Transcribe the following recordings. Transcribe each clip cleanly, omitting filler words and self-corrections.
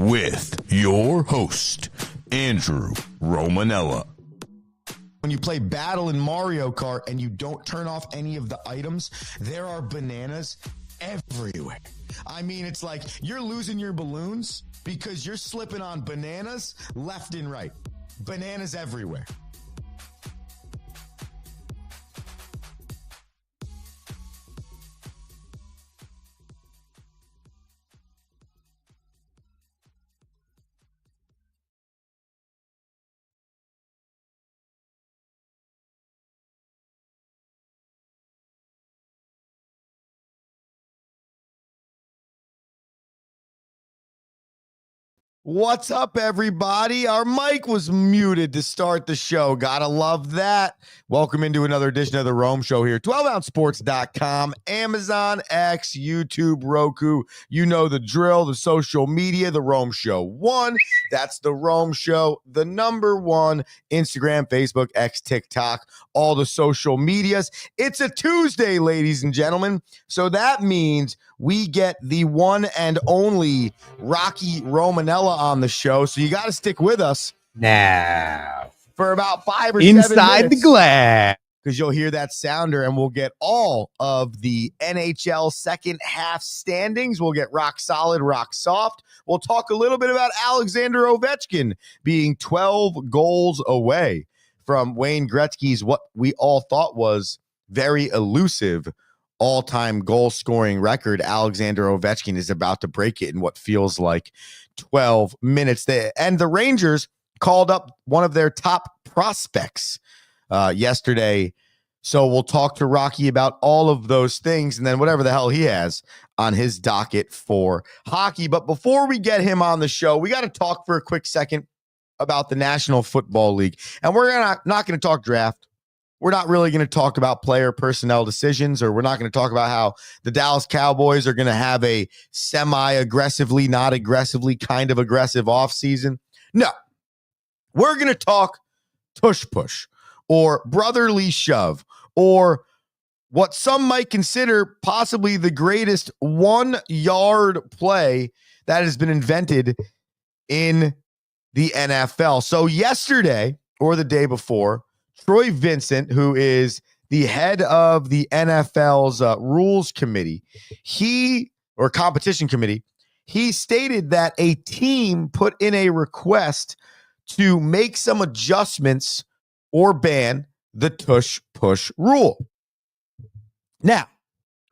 with your host, Andrew Romanella. When you play Battle in Mario Kart and you don't turn off any of the items, there are bananas everywhere. I mean, it's like you're losing your balloons because you're slipping on bananas left and right. Bananas everywhere. What's up, everybody? Our mic was muted to start the show. Gotta love that. Welcome into another edition of the Rome Show here. 12ouncesports.com, Amazon X, YouTube, Roku. You know the drill, the social media, the Rome Show 1. That's the Rome Show, the number 1. Instagram, Facebook, X, TikTok, all the social medias. It's a Tuesday, ladies and gentlemen. So that means we get the one and only Rocky Romanella on the show. So you got to stick with us now for about 5 or 7 minutes. Inside the glass. Because you'll hear that sounder and we'll get all of the NHL second half standings. We'll get rock solid, rock soft. We'll talk a little bit about Alexander Ovechkin being 12 goals away from Wayne Gretzky's what we all thought was very elusive all-time goal-scoring record. Alexander Ovechkin is about to break it in what feels like 12 minutes. And the Rangers called up one of their top prospects yesterday. So we'll talk to Rocky about all of those things and then whatever the hell he has on his docket for hockey. But before we get him on the show, we got to talk for a quick second about the National Football League. And we're not going to talk draft. We're not really going to talk about player personnel decisions, or we're not going to talk about how the Dallas Cowboys are going to have a semi-aggressively, not aggressively, kind of aggressive offseason. No, we're going to talk tush push or brotherly shove or what some might consider possibly the greatest 1-yard play that has been invented in the NFL. So yesterday or the day before, Troy Vincent, who is the head of the NFL's rules committee, competition committee, he stated that a team put in a request to make some adjustments or ban the tush push rule. Now,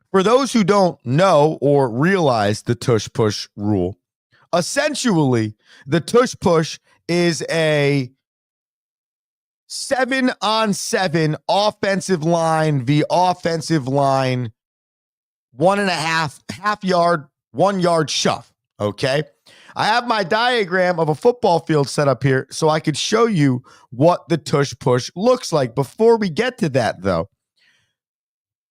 for those who don't know or realize the tush push rule, essentially the tush push is a 7-on-7 offensive line v offensive line, 1.5 yard, 1 yard shove. Okay. I have my diagram of a football field set up here so I could show you what the tush push looks like. Before we get to that, though,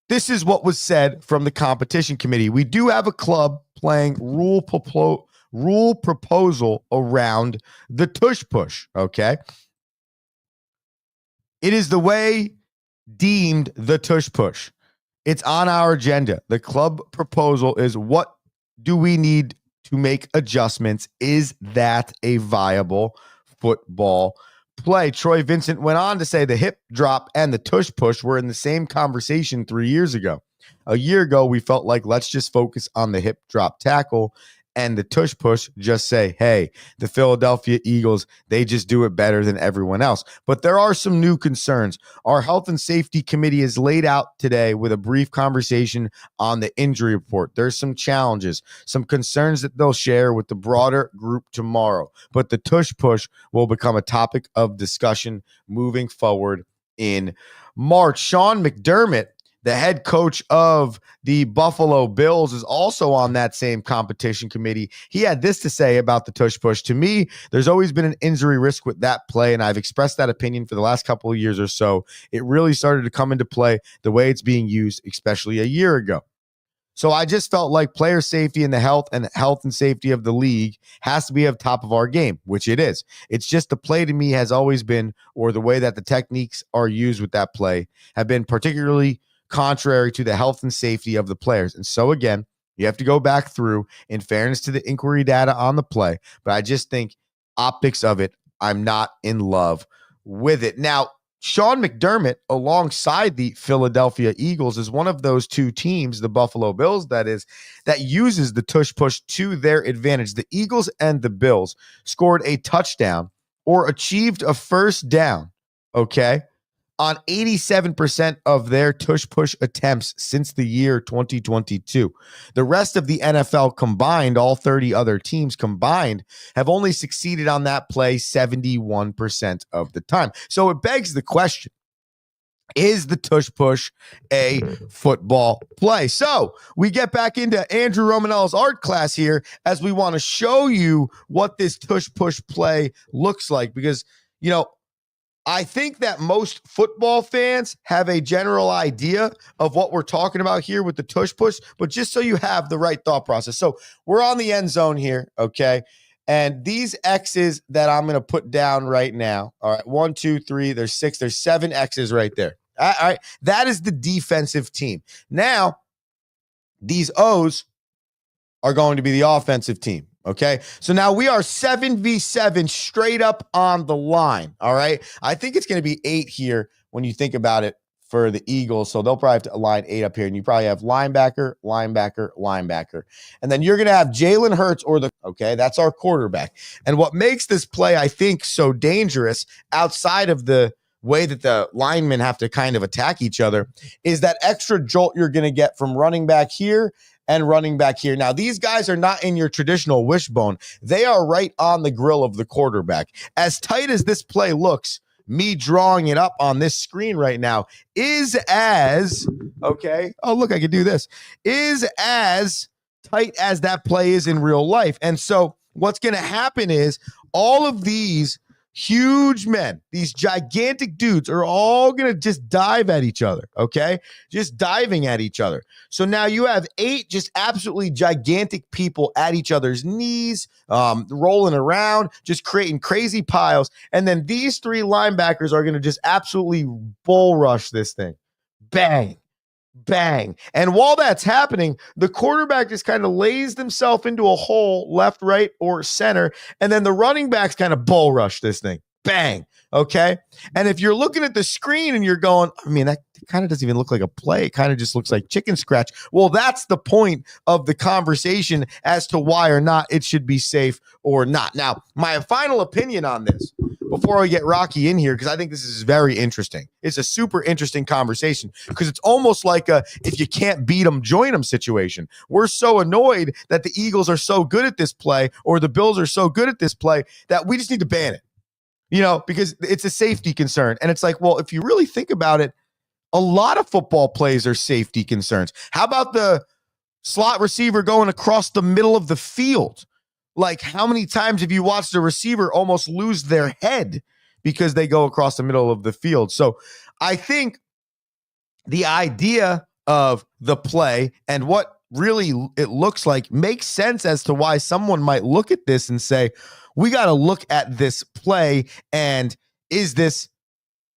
this is what was said from the competition committee. We do have a club playing rule proposal around the tush push. Okay. It is the way deemed the tush push. It's on our agenda. The club proposal is, what do we need to make adjustments? Is that a viable football play? Troy Vincent went on to say the hip drop and the tush push were in the same conversation 3 years ago. A year ago, we felt like let's just focus on the hip drop tackle, and the tush push just say, hey, the Philadelphia Eagles, they just do it better than everyone else. But there are some new concerns. Our health and safety committee is laid out today with a brief conversation on the injury report. There's some challenges, some concerns that they'll share with the broader group tomorrow. But the tush push will become a topic of discussion moving forward in March. Sean McDermott, the head coach of the Buffalo Bills, is also on that same competition committee. He had this to say about the tush push. To me, there's always been an injury risk with that play, and I've expressed that opinion for the last couple of years or so. It really started to come into play the way it's being used, especially a year ago. So I just felt like player safety and the health and safety of the league has to be at the top of our game, which it is. It's just the play to me has always been, or the way that the techniques are used with that play have been particularly contrary to the health and safety of the players. And so again, You have to go back through, in fairness to the inquiry data on the play. But I just think optics of it, I'm not in love with it. Now, Sean McDermott, alongside the Philadelphia Eagles, is one of those two teams, the Buffalo Bills, that uses the tush push to their advantage. The Eagles and the Bills scored a touchdown or achieved a first down, okay, on 87% of their tush push attempts since the year 2022. The rest of the NFL combined, all 30 other teams combined, have only succeeded on that play 71% of the time. So it begs the question, is the tush push a football play? So we get back into Andrew Romanella's art class here as we want to show you what this tush push play looks like, because, you know, I think that most football fans have a general idea of what we're talking about here with the tush push, but just so you have the right thought process. So we're on the end zone here, okay? And these X's that I'm going to put down right now, all right, 1, 2, 3, there's 6, there's 7 X's right there. All right, that is the defensive team. Now, these O's are going to be the offensive team. Okay, so now we are 7v7 straight up on the line. All right, I think it's going to be 8 here when you think about it for the Eagles. So they'll probably have to align 8 up here, and you probably have linebacker, linebacker, linebacker, and then you're going to have Jalen Hurts okay, that's our quarterback. And what makes this play, I think, so dangerous outside of the way that the linemen have to kind of attack each other is that extra jolt you're going to get from running back here and running back here. Now, these guys are not in your traditional wishbone. They are right on the grill of the quarterback. As tight as this play looks, me drawing it up on this screen right now is okay, oh, look, I can do this, is as tight as that play is in real life. And so what's going to happen is all of these huge men, these gigantic dudes, are all going to just dive at each other, okay? Just diving at each other. So now you have 8 just absolutely gigantic people at each other's knees, rolling around, just creating crazy piles. And then these 3 linebackers are going to just absolutely bull rush this thing. Bang. Bang. And while that's happening, the quarterback just kind of lays himself into a hole, left, right, or center. And then the running backs kind of bull rush this thing. Bang. Okay. And if you're looking at the screen and you're going, I mean, that kind of doesn't even look like a play. It kind of just looks like chicken scratch. Well, that's the point of the conversation as to why or not it should be safe or not. Now, my final opinion on this, before we get Rocky in here, because I think this is very interesting. It's a super interesting conversation because it's almost like a if you can't beat them, join them situation. We're so annoyed that the Eagles are so good at this play or the Bills are so good at this play that we just need to ban it. You know, because it's a safety concern. And it's like, well, if you really think about it, a lot of football plays are safety concerns. How about the slot receiver going across the middle of the field? Like, how many times have you watched a receiver almost lose their head because they go across the middle of the field? So I think the idea of the play and what really it looks like makes sense as to why someone might look at this and say, we got to look at this play, and is this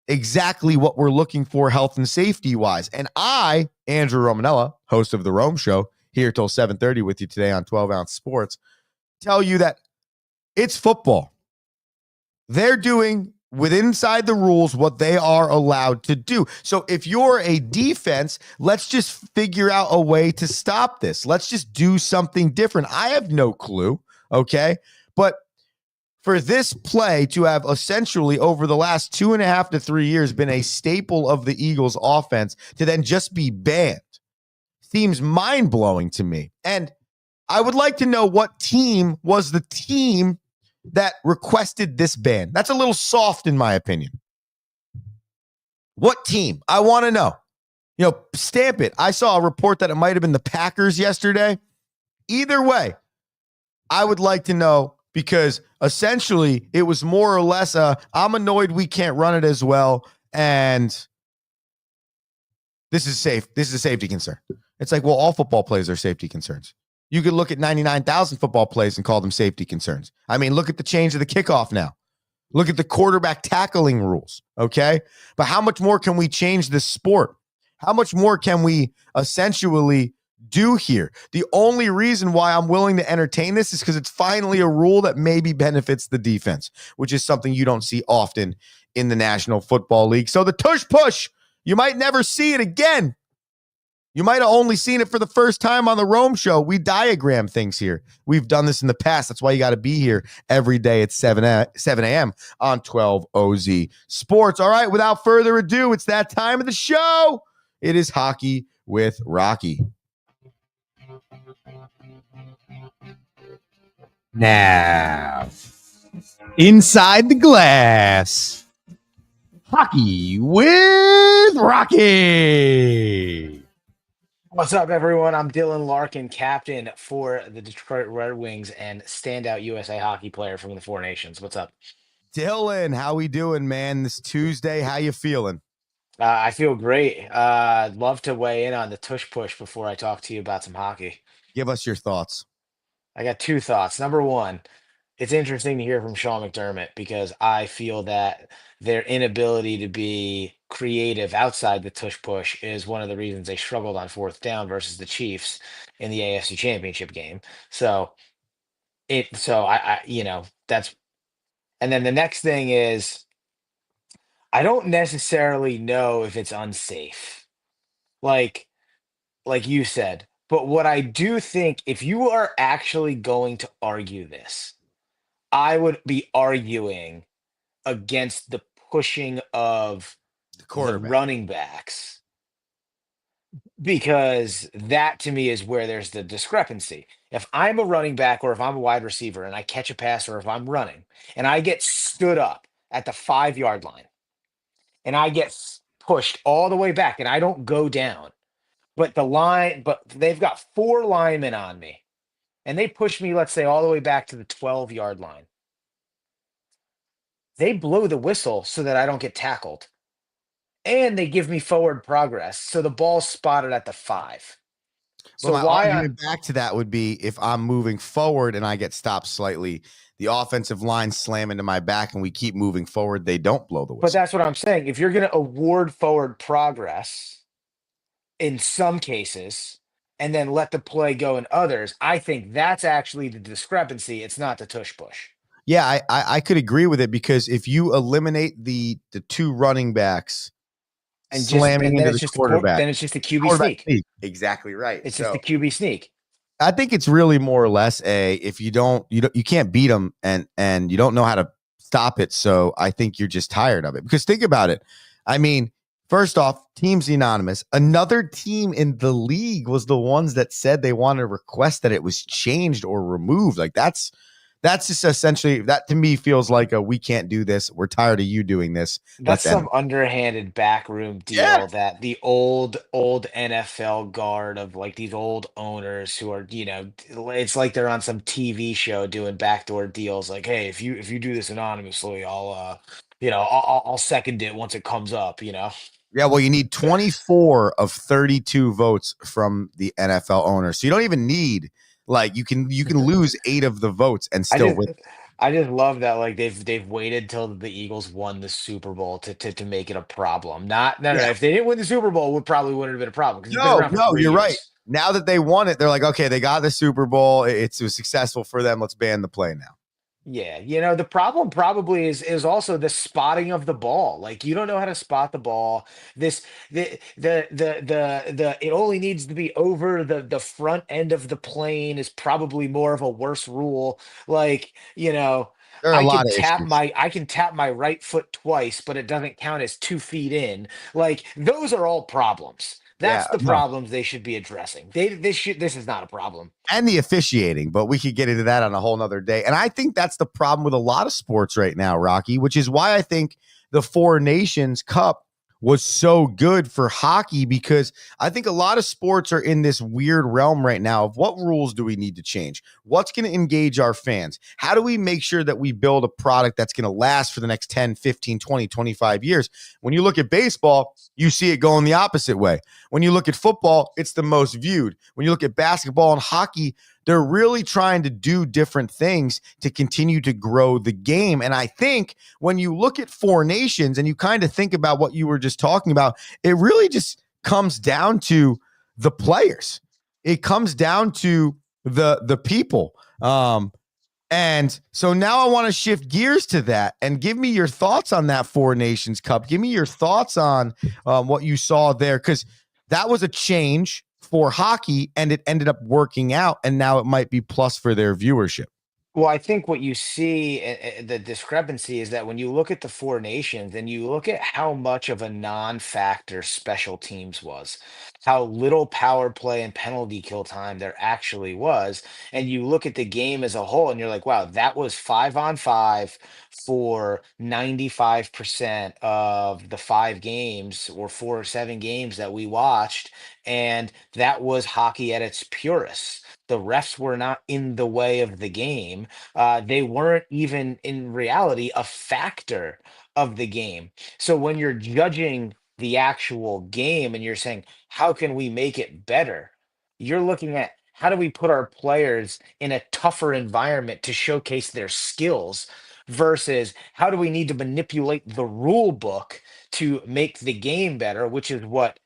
exactly what we're looking for health and safety wise? And I, Andrew Romanella, host of the Rome Show, here till 7:30 with you today on 12 Ounce Sports, tell you that it's football. They're doing within inside the rules what they are allowed to do. So if you're a defense, let's just figure out a way to stop this. Let's just do something different. I have no clue, okay? But for this play to have essentially over the last 2.5 to 3 years been a staple of the Eagles offense to then just be banned seems mind-blowing to me. And I would like to know what team was the team that requested this ban. That's a little soft in my opinion. What team? I want to know. You know, stamp it. I saw a report that it might have been the Packers yesterday. Either way, I would like to know, because essentially it was more or less I'm annoyed we can't run it as well, and this is safe. This is a safety concern. It's like, well, all football plays are safety concerns. You could look at 99,000 football plays and call them safety concerns. I mean, look at the change of the kickoff now. Look at the quarterback tackling rules, okay? But how much more can we change this sport? How much more can we essentially do here. The only reason why I'm willing to entertain this is because it's finally a rule that maybe benefits the defense, which is something you don't see often in the National Football League. So the tush push, you might never see it again. You might have only seen it for the first time on the Rome Show. We diagram things here. We've done this in the past. That's why you got to be here every day at 7 a.m. on 12 OZ Sports. All right, without further ado, it's that time of the show. It is Hockey with Rocky. Now, inside the glass, Hockey with Rocky. What's up, everyone? I'm Dylan Larkin, captain for the Detroit Red Wings and standout USA hockey player from the Four Nations. What's up? Dylan, how we doing, man? This Tuesday, how you feeling? I feel great. Love to weigh in on the tush push before I talk to you about some hockey. Give us your thoughts. I got two thoughts. Number one, it's interesting to hear from Sean McDermott because I feel that their inability to be creative outside the tush push is one of the reasons they struggled on fourth down versus the Chiefs in the AFC Championship game. So that's, and then the next thing is I don't necessarily know if it's unsafe, like like you said, but what I do think, if you are actually going to argue this, I would be arguing against the pushing of The the quarterback. running backs, because that to me is where there's the discrepancy. If I'm a running back or if I'm a wide receiver and I catch a pass, or if I'm running and I get stood up at the 5 yard line and I get pushed all the way back and I don't go down, but they've got 4 linemen on me and they push me, let's say, all the way back to the 12 yard line. They blow the whistle so that I don't get tackled. And they give me forward progress. So the ball's spotted at the 5. Well, So my why argument back to that would be if I'm moving forward and I get stopped slightly, the offensive line slam into my back and we keep moving forward, they don't blow the but whistle. that's what I'm saying. If you're going to award forward progress in some cases and then let the play go in others, I think that's actually the discrepancy. It's not the tush push. Yeah, I could agree with it, because if you eliminate the two running backs And slamming then into it's the just quarterback, then it's just a QB quarterback sneak. sneak. Exactly right. It's So just the QB sneak. I think it's really more or less if you can't beat them and you don't know how to stop it. So I think you're just tired of it, because think about it. I mean, first off, teams anonymous. Another team in the league was the ones that said they wanted to request that it was changed or removed. Like that's just essentially, that to me feels like we can't do this. We're tired of you doing this. That's Let's end some underhanded backroom deal Yeah. that the old NFL guard of like these old owners who are, it's like they're on some TV show doing backdoor deals. Like, hey, if you do this anonymously, I'll second it once it comes up. Yeah, well, you need 24 of 32 votes from the NFL owners. So you don't even need, like, you can lose 8 of the votes and still win. I just love that, like, they've waited till the Eagles won the Super Bowl to make it a problem. No. If they didn't win the Super Bowl, it probably wouldn't have been a problem because it's been around for 3 You're years. right. Now that they won it, they're like, okay, they got the Super Bowl. It was successful for them. Let's ban the play now. Yeah, the problem probably is also the spotting of the ball. Like, you don't know how to spot the ball. It only needs to be over the front end of the plane is probably more of a worse rule. Like, There are a lot of issues. I can tap my right foot twice, but it doesn't count as 2 feet in. Like, those are all problems. That's the problems they should be addressing. This is not a problem. And the officiating, but we could get into that on a whole nother day. And I think that's the problem with a lot of sports right now, Rocky, which is why I think the Four Nations Cup was so good for hockey, because I think a lot of sports are in this weird realm right now of what rules do we need to change? What's going to engage our fans? How do we make sure that we build a product that's going to last for the next 10, 15, 20, 25 years? When you look at baseball, you see it going the opposite way. When you look at football, it's the most viewed. When you look at basketball and hockey, they're really trying to do different things to continue to grow the game. And I think when you look at Four Nations and you kind of think about what you were just talking about, it really just comes down to the players. it comes down to the people. And so now I want to shift gears to that and give me your thoughts on that Four Nations Cup. Give me your thoughts on what you saw there, because that was a change for hockey and it ended up working out. And now it might be plus for their viewership. Well, I think what you see, the discrepancy is that when you look at the Four Nations and you look at how much of a non-factor special teams was, how little power play and penalty kill time there actually was, and you look at the game as a whole and you're like, wow, that was 5-on-5 for 95% of the 5 games or 4 or 7 games that we watched, and that was hockey at its purest. The refs were not in the way of the game. They weren't even in reality a factor of the game. So when you're judging the actual game and you're saying, how can we make it better? You're looking at how do we put our players in a tougher environment to showcase their skills versus how do we need to manipulate the rule book to make the game better, which is what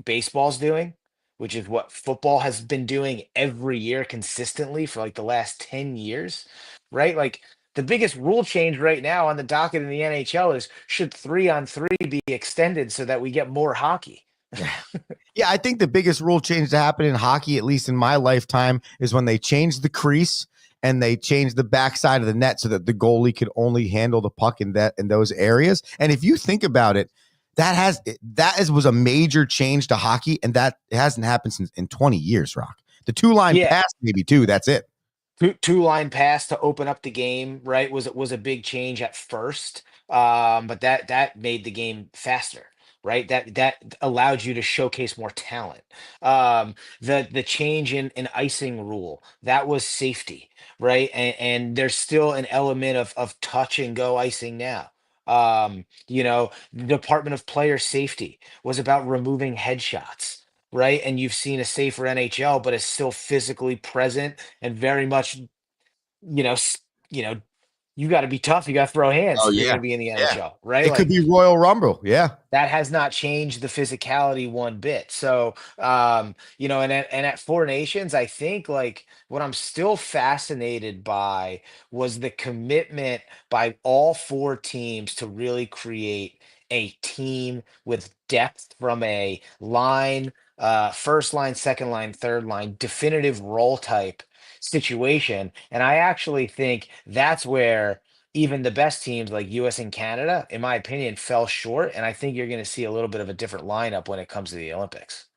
baseball's doing, which is what football has been doing every year consistently for like the last 10 years, right? Like the biggest rule change right now on the docket in the NHL is should 3-on-3 be extended so that we get more hockey? Yeah, I think the biggest rule change to happen in hockey, at least in my lifetime, is when they changed the crease and they changed the backside of the net so that the goalie could only handle the puck in those areas. And if you think about it, was a major change to hockey, and that hasn't happened since in 20 years. Rock, the 2-line Yeah, pass, maybe two. That's it. two-line pass to open up the game, right? Was a big change at first, but that made the game faster, right? That allowed you to showcase more talent. The change in icing rule, that was safety, right? And there's still an element of touch and go icing now. The Department of Player Safety was about removing headshots, right? And you've seen a safer NHL, but it's still physically present and very much, you know, s- you know, you got to be tough. You got to throw hands Oh if you're going yeah, to be in the yeah. NHL, right? It could Like be Royal Rumble. Yeah. that has not changed the physicality one bit. So, and at Four Nations, I think like what I'm still fascinated by was the commitment by all 4 teams to really create a team with depth from a line, first line, second line, third line, definitive role type situation. And I actually think that's where even the best teams like US and Canada, in my opinion, fell short. And I think you're going to see a little bit of a different lineup when it comes to the Olympics.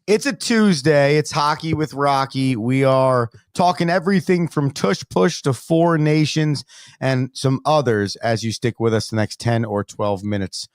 It's a Tuesday. It's Hockey with Rocky. We are talking everything from Tush Push to Four Nations and some others as you stick with us the next 10 or 12 minutes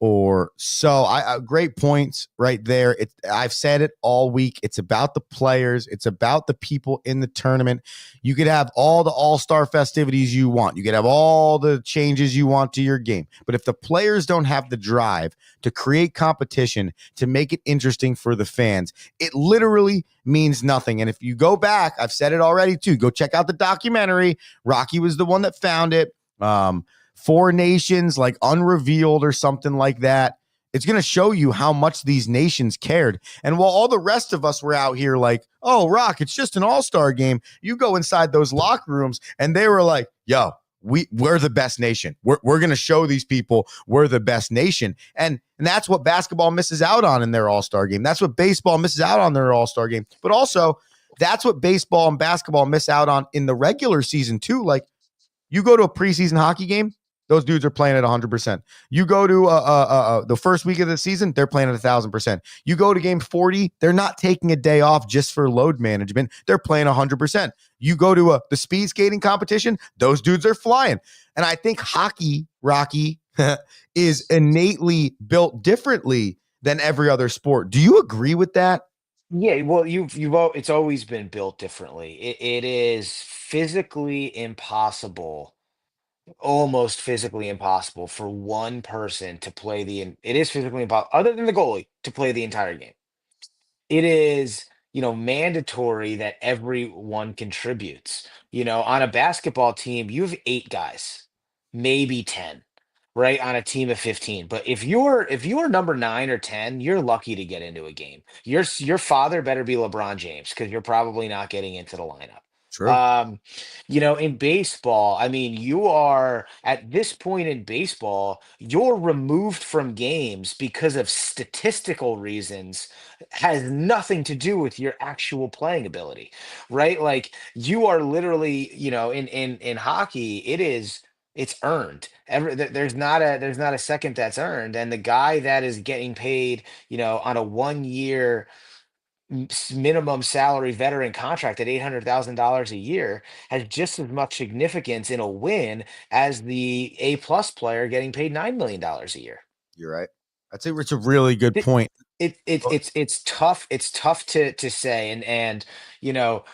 or so. Great points right there. I've said it all week. It's about the players. It's about the people in the tournament. You could have all the all-star festivities you want. You could have all the changes you want to your game. But if the players don't have the drive to create competition, to make it interesting for the fans, it literally means nothing. And if you go back, I've said it already too, go check out the documentary. Rocky was the one that found it. Four Nations, like Unrevealed or something like that. It's going to show you how much these nations cared. And while all the rest of us were out here like, oh, Rock, it's just an all-star game, you go inside those locker rooms and they were like, yo, we're the best nation. We're going to show these people we're the best nation. And that's what basketball misses out on in their all-star game. That's what baseball misses out on their all-star game. But also, that's what baseball and basketball miss out on in the regular season too. Like, you go to a preseason hockey game, those dudes are playing at 100%. You go to the first week of the season, they're playing at 1,000%. You go to game 40, they're not taking a day off just for load management. They're playing 100%. You go to the speed skating competition, those dudes are flying. And I think hockey, Rocky, is innately built differently than every other sport. Do you agree with that? Yeah, well, it's always been built differently. It is physically impossible, almost physically impossible for one person to play it is physically impossible, other than the goalie, to play the entire game. It is, mandatory that everyone contributes. On a basketball team, you have 8 guys, maybe 10. right, on a team of 15. But if you're number 9 or 10, you're lucky to get into a game. Your father better be LeBron James because you're probably not getting into the lineup. True. Um, in baseball, I mean, you are at this point in baseball, you're removed from games because of statistical reasons, has nothing to do with your actual playing ability, right? Like you are literally, in hockey, it's earned. There's not a second that's earned, and the guy that is getting paid, on a 1 year minimum salary veteran contract at $800,000 a year has just as much significance in a win as the A+ player getting paid $9 million a year. You're right. It's a really good It, point. it's tough. It's tough to say, and you know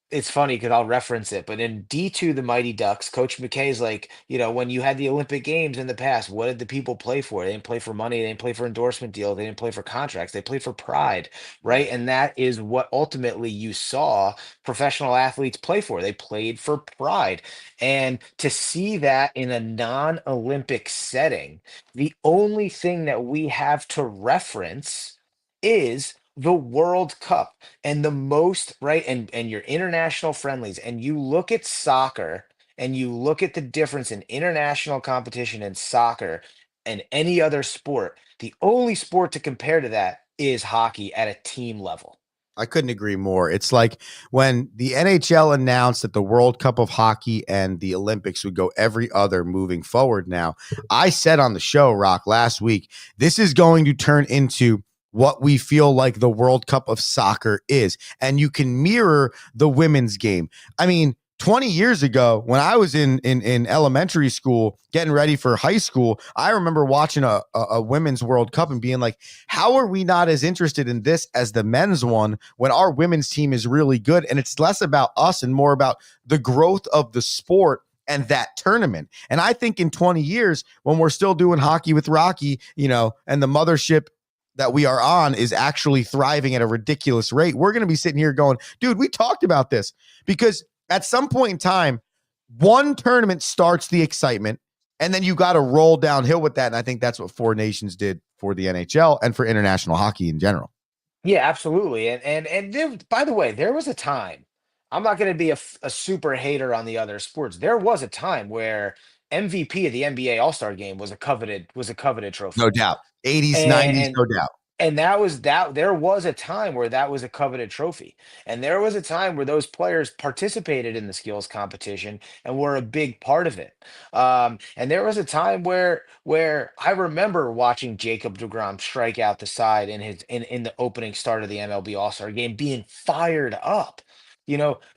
it's funny because I'll reference it, but in D2, the Mighty Ducks, Coach McKay's like, when you had the Olympic Games in the past, what did the people play for? They didn't play for money. They didn't play for endorsement deals. They didn't play for contracts. They played for pride, right? Right. And that is what ultimately you saw professional athletes play for. They played for pride. And to see that in a non-Olympic setting, the only thing that we have to reference is the World Cup and the most right and your international friendlies, and you look at soccer and you look at the difference in international competition in soccer and any other sport, the only sport to compare to that is hockey at a team level. I couldn't agree more. It's like when the NHL announced that the World Cup of Hockey and the Olympics would go every other moving forward now. I said on the show, Rock, last week, this is going to turn into what we feel like the World Cup of soccer is. And you can mirror the women's game. I mean, 20 years ago, when I was in elementary school getting ready for high school, I remember watching a women's World Cup and being like, how are we not as interested in this as the men's one when our women's team is really good? And it's less about us and more about the growth of the sport and that tournament. And I think in 20 years, when we're still doing hockey with Rocky, and the mothership that we are on is actually thriving at a ridiculous rate, we're going to be sitting here going, dude, we talked about this because at some point in time, one tournament starts the excitement, and then you got to roll downhill with that. And I think that's what Four Nations did for the NHL and for international hockey in general. Yeah, absolutely. And there, by the way, there was a time. I'm not going to be a super hater on the other sports. There was a time where MVP of the NBA All-Star Game was a coveted No trophy. doubt. 80s, And 90s, and no doubt. and that there was a time where that was a coveted trophy. And there was a time where those players participated in the skills competition and were a big part of it. And there was a time where I remember watching Jacob DeGrom strike out the side in the opening start of the MLB All-Star game, being fired up.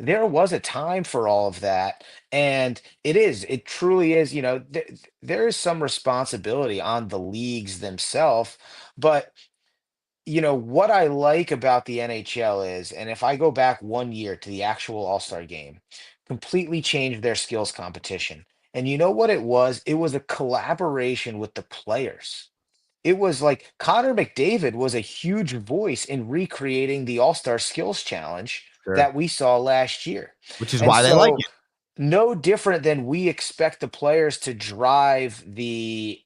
There was a time for all of that. And it truly is, there is some responsibility on the leagues themselves. But what I like about the NHL is, and if I go back 1 year to the actual All-Star game, completely changed their skills competition. And you know what it was? It was a collaboration with the players. It was like Connor McDavid was a huge voice in recreating the All-Star Skills Challenge Sure. that we saw last year. Which is And why they like so it. no different than we expect the players to drive the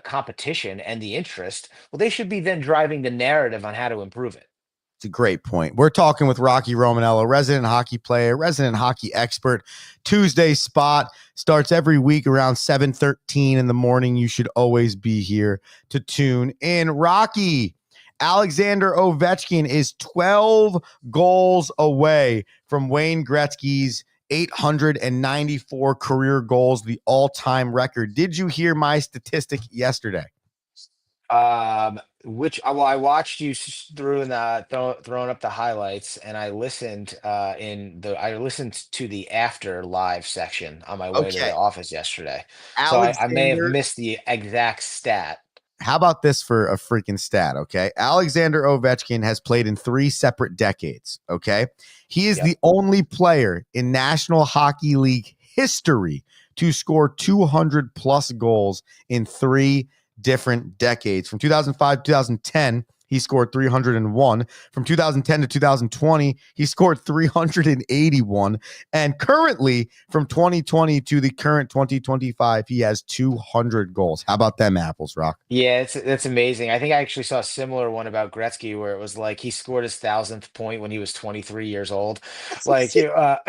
competition and the interest. Well, they should be then driving the narrative on how to improve it. It's a great point. We're talking with Rocky Romanello, resident hockey player, resident hockey expert. Tuesday spot starts every week around 7:13 in the morning. You should always be here to tune in. Rocky, Alexander Ovechkin is 12 goals away from Wayne Gretzky's 894 career goals, the all-time record. Did you hear my statistic yesterday? I watched you throwing up the highlights, and I listened to the after live section on my way to Okay. the office yesterday. So I may have Alexander, missed the exact stat. how about this for a freaking stat? Okay. Alexander Ovechkin has played in 3 separate decades. Okay. He is Yep. the only player in National Hockey League history to score 200 plus goals in 3 different decades. From 2005 to 2010, he scored 301. From 2010 to 2020, he scored 381. And currently, from 2020 to the current 2025, he has 200 goals. How about them apples, Rock? Yeah, that's amazing. I think I actually saw a similar one about Gretzky where it was like he scored his 1,000th point when he was 23 years old, like or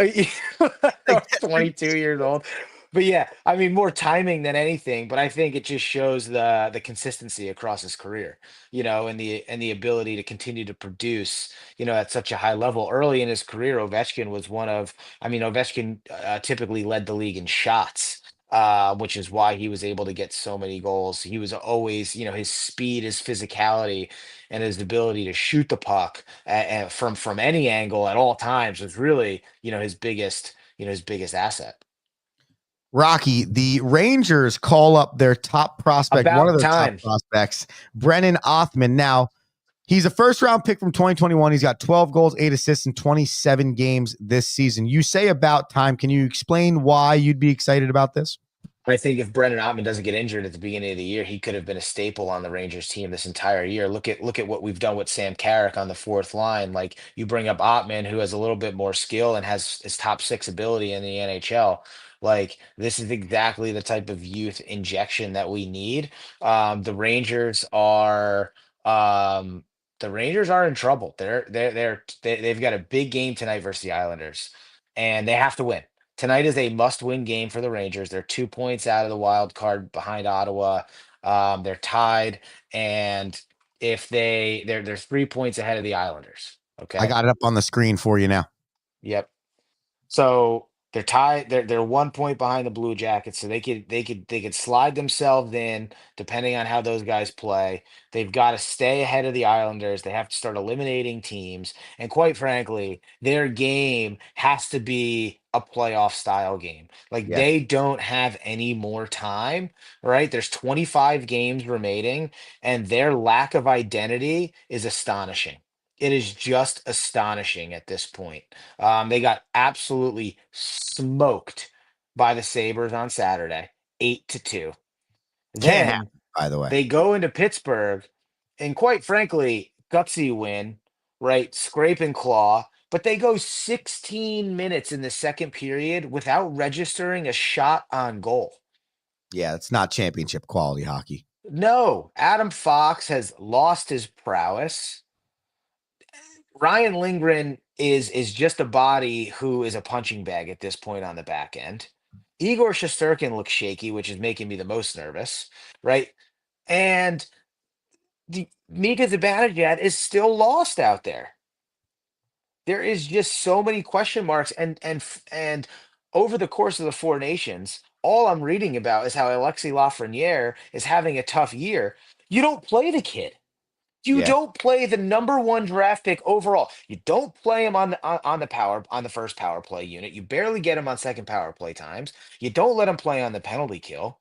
22 years old. But yeah, I mean more timing than anything. But I think it just shows the consistency across his career, and the ability to continue to produce, at such a high level. Early in his career, Ovechkin was one of, I mean, Ovechkin typically led the league in shots, which is why he was able to get so many goals. He was always, his speed, his physicality, and his ability to shoot the puck from any angle at all times was really, his biggest asset. Rocky, the Rangers call up their top prospect, one of About their top time. prospects, Brennan Othman. Now, he's a first-round pick from 2021. He's got 12 goals, 8 assists in 27 games this season. You say about time. Can you explain why you'd be excited about this? I think if Brendan Ottman doesn't get injured at the beginning of the year, he could have been a staple on the Rangers team this entire year. Look at what we've done with Sam Carrick on the fourth line. Like you bring up Ottman, who has a little bit more skill and has his top six ability in the NHL. Like this is exactly the type of youth injection that we need. The Rangers are in trouble. They've got a big game tonight versus the Islanders, and they have to win. Tonight is a must-win game for the Rangers. They're 2 points out of the wild card behind Ottawa. They're tied, and if they're 3 points ahead of the Islanders. Okay. I got it up on the screen for you now. Yep. So they're tied. They're 1 point behind the Blue Jackets, so they could slide themselves in depending on how those guys play. They've got to stay ahead of the Islanders. They have to start eliminating teams, and quite frankly, their game has to be a playoff style game. Like Yeah. they don't have any more time, right? There's 25 games remaining, and their lack of identity is astonishing. It is just astonishing at this point. They got absolutely smoked by the Sabres on Saturday, 8-2. Can't Then happen, by the way. they go into Pittsburgh, and quite frankly, gutsy win, right? Scrape and claw, but they go 16 minutes in the second period without registering a shot on goal. Yeah, it's not championship quality hockey. No, Adam Fox has lost his prowess. Ryan Lindgren is just a body who is a punching bag at this point on the back end. Igor Shesterkin looks shaky, which is making me the most nervous, right? And Mika Zibanejad is still lost out there. There is just so many question marks, and over the course of the Four Nations, all I'm reading about is how Alexis Lafreniere is having a tough year. You don't play the kid. You Yeah. don't play the number one draft pick overall. You don't play him on the first power play unit. You barely get him on second power play times. You don't let him play on the penalty kill.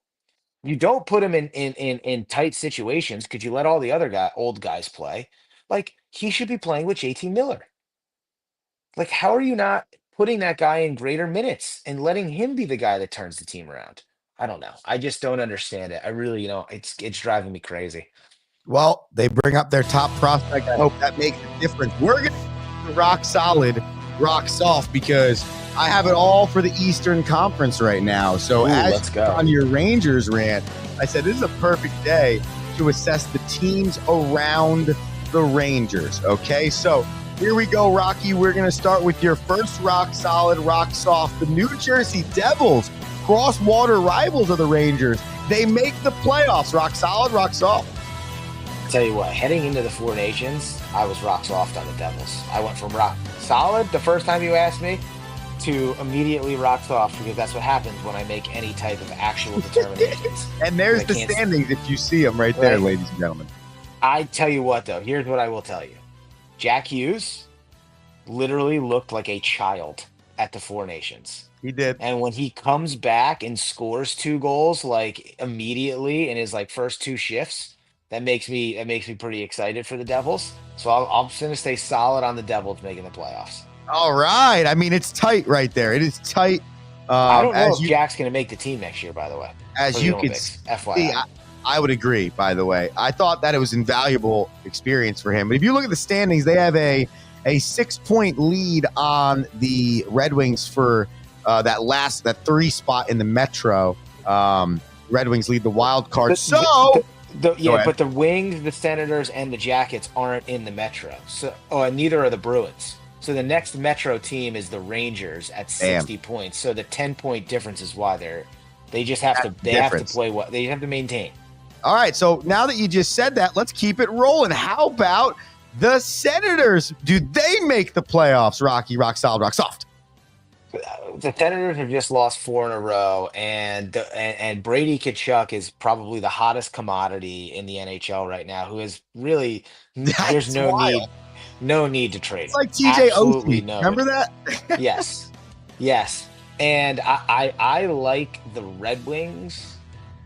You don't put him in tight situations because you let all the other old guys play. Like he should be playing with JT Miller. Like how are you not putting that guy in greater minutes and letting him be the guy that turns the team around? I don't know. I just don't understand it. I really, it's driving me crazy. Well, they bring up their top prospect. I hope that makes a difference. We're going to rock solid, rock soft, because I have it all for the Eastern Conference right now. So let's go. on your Rangers rant, I said this is a perfect day to assess the teams around the Rangers. Okay, so here we go, Rocky. We're going to start with your first rock solid, rock soft. The New Jersey Devils, cross-water rivals of the Rangers. They make the playoffs. Rock solid, rock soft. Tell you what, heading into the Four Nations, I was rock soft on the Devils. I went from rock solid the first time you asked me to immediately rock soft because that's what happens when I make any type of actual determinations. And there's the standings if you see them right there, ladies and gentlemen. I tell you what, though, here's what I will tell you. Jack Hughes literally looked like a child at the Four Nations. He did. And when he comes back and scores 2 goals like immediately in his like first 2 shifts, that makes me pretty excited for the Devils. So I'm just going to stay solid on the Devils making the playoffs. All right. I mean, it's tight right there. It is tight. I don't know if Jack's going to make the team next year, by the way. As you can see, FYI. I would agree, by the way. I thought that it was invaluable experience for him. But if you look at the standings, they have a 6-point lead on the Red Wings for that 3 spot in the Metro. Red Wings lead the wild card. But the Wings, the Senators, and the Jackets aren't in the Metro. So, and neither are the Bruins. So the next Metro team is the Rangers at 60 points. So the 10-point difference is why they have to play what they have to maintain. All right. So now that you just said that, let's keep it rolling. How about the Senators? Do they make the playoffs? Rocky, rock solid, rock soft. The Senators have just lost 4 in a row, and Brady Tkachuk is probably the hottest commodity in the NHL right now. Who is really there's no need to trade. It's like TJ Absolutely Oshie. no. Remember that? Yes. And I like the Red Wings.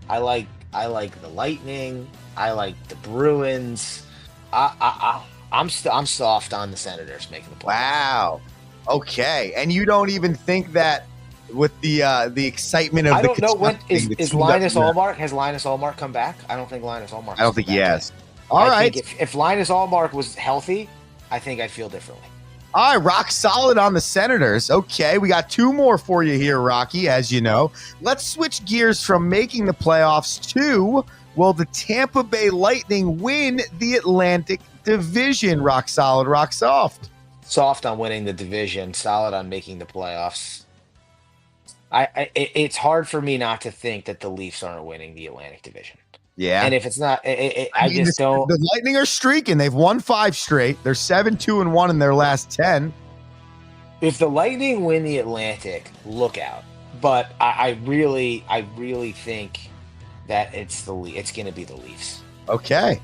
I like the Lightning. I like the Bruins. I'm soft on the Senators making the playoffs. Wow. Okay, and you don't even think that with the excitement of I don't know when has Linus Allmark come back? I don't think Linus Allmark. I don't think he has. I think if Linus Allmark was healthy, I think I'd feel differently. All right, rock solid on the Senators. Okay, we got 2 more for you here, Rocky, as you know. Let's switch gears from making the playoffs to, will the Tampa Bay Lightning win the Atlantic Division? Rock solid, rock soft. Soft on winning the division, solid on making the playoffs. It's hard for me not to think that the Leafs aren't winning the Atlantic Division. Yeah. And if it's not, don't. The Lightning are streaking. They've won 5 straight. They're 7-2-1 in their last 10. If the Lightning win the Atlantic, look out. But I really think that it's going to be the Leafs. Okay.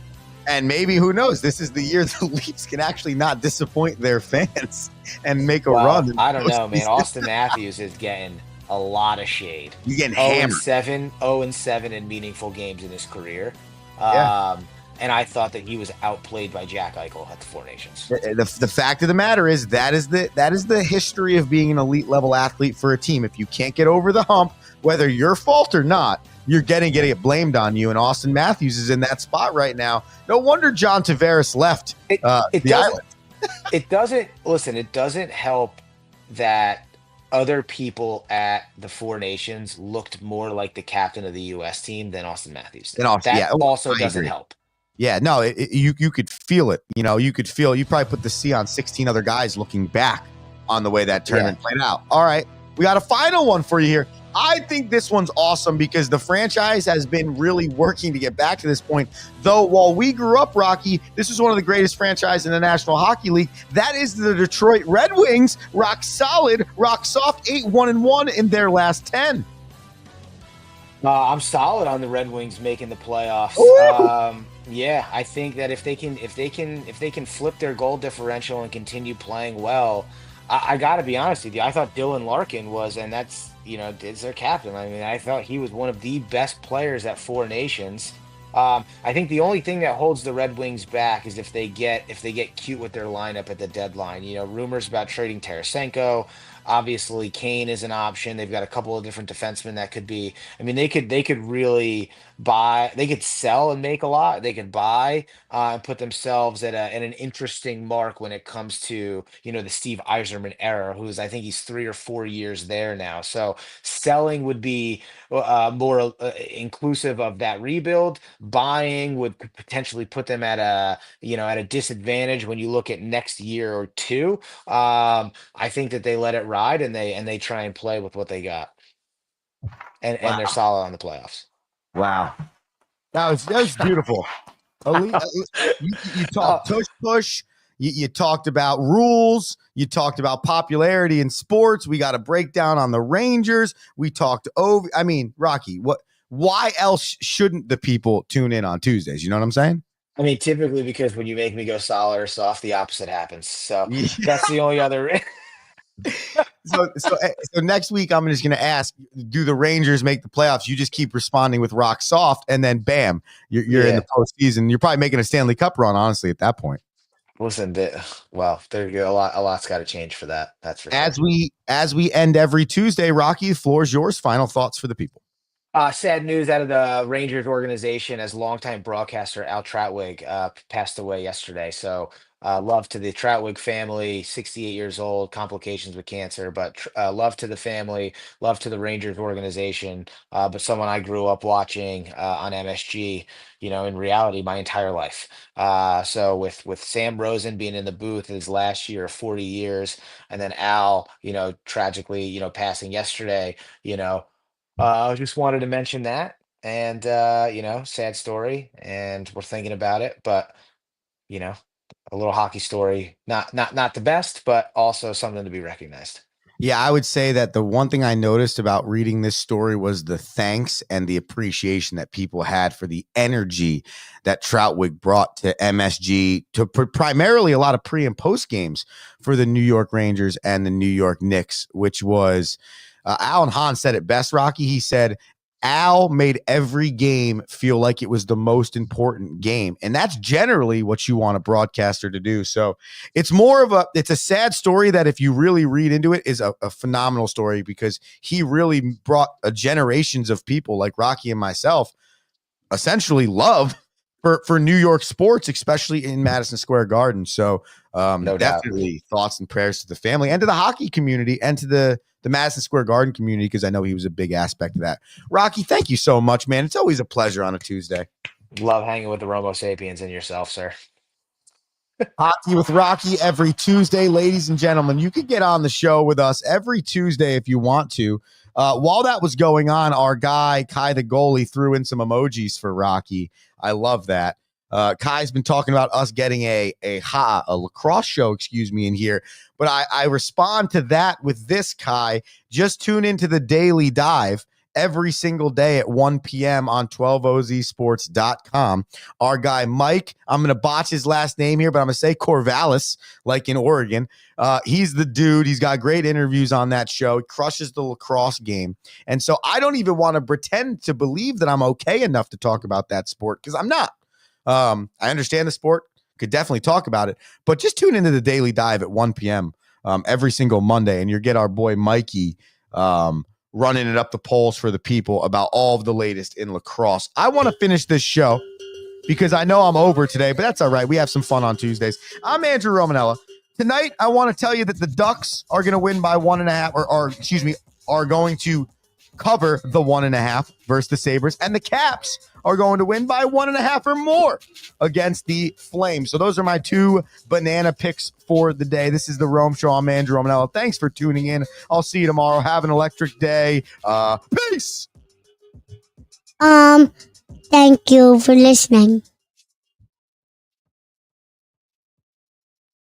And maybe, who knows, this is the year the Leafs can actually not disappoint their fans and make a run. I don't know, man. Austin Matthews is getting a lot of shade. You're getting hammered. 0-7 in meaningful games in his career. And I thought that he was outplayed by Jack Eichel at the Four Nations. The fact of the matter is that is the history of being an elite level athlete for a team. If you can't get over the hump, whether your fault or not, you're getting it blamed on you. And Austin Matthews is in that spot right now. No wonder John Tavares left the island. It doesn't help that other people at the Four Nations looked more like the captain of the U.S. team than Austin Matthews did. Also doesn't help. Yeah, no, you could feel it. You probably put the C on 16 other guys looking back on the way that tournament played out. All right, we got a final one for you here. I think this one's awesome because the franchise has been really working to get back to this point. Though while we grew up, Rocky, this is one of the greatest franchises in the National Hockey League. That is the Detroit Red Wings. Rock solid, rock soft, 8-1-1 in their last 10. I'm solid on the Red Wings making the playoffs. Yeah, I think that if they can flip their goal differential and continue playing well, I got to be honest with you. I thought Dylan Larkin was, and that's is their captain. I mean, I thought he was one of the best players at Four Nations. I think the only thing that holds the Red Wings back is if they get cute with their lineup at the deadline. Rumors about trading Tarasenko. Obviously, Kane is an option. They've got a couple of different defensemen that could be. I mean, they could really buy. They could sell and make a lot. They could buy and put themselves at an interesting mark when it comes to the Steve Yzerman era, I think he's 3 or 4 years there now. So selling would be more inclusive of that rebuild. Buying would potentially put them at a disadvantage when you look at next year or two. I think that they let it ride and they try and play with what they got, and they're solid on the playoffs. Wow, that was beautiful. You talked Tush. You talked about rules. You talked about popularity in sports. We got a breakdown on the Rangers. We talked over. I mean, Rocky, why else shouldn't the people tune in on Tuesdays? You know what I'm saying? I mean, typically because when you make me go solid or soft, the opposite happens. So that's the only other. So next week I'm just going to ask, do the Rangers make the playoffs? You just keep responding with rock soft, and then bam, you're in the postseason. You're probably making a Stanley Cup run, honestly, at that point. Listen, well, there you go. A lot's got to change for that. That's for sure. As we end every Tuesday, Rocky, the floor is yours. Final thoughts for the people. Sad news out of the Rangers organization as longtime broadcaster Al Trautwig passed away yesterday. So love to the Trautwig family, 68 years old, complications with cancer, but love to the family, love to the Rangers organization, but someone I grew up watching on MSG, in reality, my entire life. So with Sam Rosen being in the booth his last year, 40 years, and then Al, tragically, passing yesterday, I just wanted to mention that, and sad story, and we're thinking about it, but you know, a little hockey story, not the best, but also something to be recognized. Yeah, I would say that the one thing I noticed about reading this story was the thanks and the appreciation that people had for the energy that Troutwig brought to MSG, to primarily a lot of pre and post games for the New York Rangers and the New York Knicks, which was Alan Hahn said it best, Rocky. He said, Al made every game feel like it was the most important game. And that's generally what you want a broadcaster to do. So it's a sad story that if you really read into it is a phenomenal story, because he really brought generations of people like Rocky and myself essentially love for New York sports, especially in Madison Square Garden. So No doubt. definitely thoughts and prayers to the family and to the hockey community and to the Madison Square Garden community, because I know he was a big aspect of that. Rocky, thank you so much, man. It's always a pleasure on a Tuesday. Love hanging with the Romo Sapiens and yourself, sir. Hockey with Rocky every Tuesday, ladies and gentlemen. You could get on the show with us every Tuesday if you want to. While that was going on, our guy, Kai the goalie, threw in some emojis for Rocky. I love that. Kai's been talking about us getting a lacrosse show, in here. But I respond to that with this, Kai. Just tune into the Daily Dive every single day at 1 p.m. on 12ozsports.com. Our guy, Mike, I'm going to botch his last name here, but I'm going to say Corvallis, like in Oregon. He's the dude. He's got great interviews on that show. He crushes the lacrosse game. And so I don't even want to pretend to believe that I'm okay enough to talk about that sport, because I'm not. I understand the sport, could definitely talk about it, but just tune into the Daily Dive at 1 p.m. Every single Monday, and you'll get our boy Mikey running it up the polls for the people about all of the latest in lacrosse. I want to finish this show because I know I'm over today, but that's all right. We have some fun on Tuesdays. I'm Andrew Romanella. Tonight, I want to tell you that the Ducks are going to win by 1.5, are going to cover the 1.5 versus the Sabres, and the Caps are going to win by 1.5 or more against the Flames. So those are my two banana picks for the day. This is the Rome Show. I'm Andrew Romanella. Thanks for tuning in. I'll see you tomorrow. Have an electric day. Peace. Thank you for listening.